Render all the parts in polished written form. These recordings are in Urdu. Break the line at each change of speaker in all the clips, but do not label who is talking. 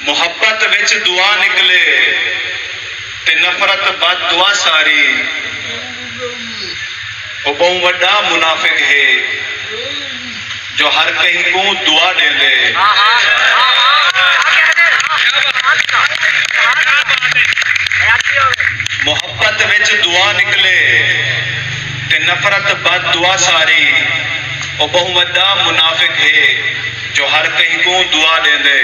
محبت وچ دعا نکلے تے نفرت بد دعا ساری، وہ بہت وڈا منافق ہے جو ہر کہیں کو دعا دے دے۔ محبت وچ دعا نکلے تے نفرت بد دعا ساری، وہ بہت وڈا منافق ہے جو ہر کہیں کو دعا دے دے۔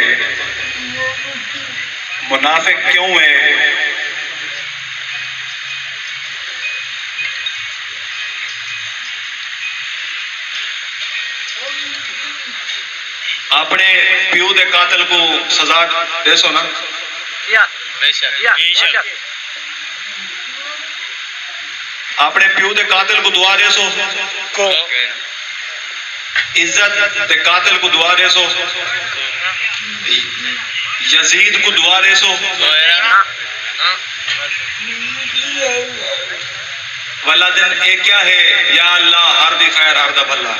منافق کیوں ہے؟ اپنے پیو دے قاتل کو سزا دے سو نا؟ اپنے پیو دے قاتل کو دعا دے سو؟ عزت دے قاتل کو دعا دے سو؟ یزید کو دعا دے سو؟ واللہ دن ایک کیا ہے؟ یا اللہ ہر دی خیر ہر دا بھلا۔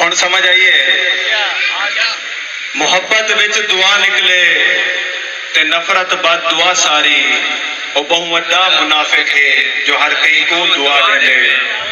ہن سمجھ آئیے، محبت وچ دعا نکلے تے نفرت بد دعا ساری، وہ بہت وڈا منافق ہے جو ہر کہیں کو دعا دے دے۔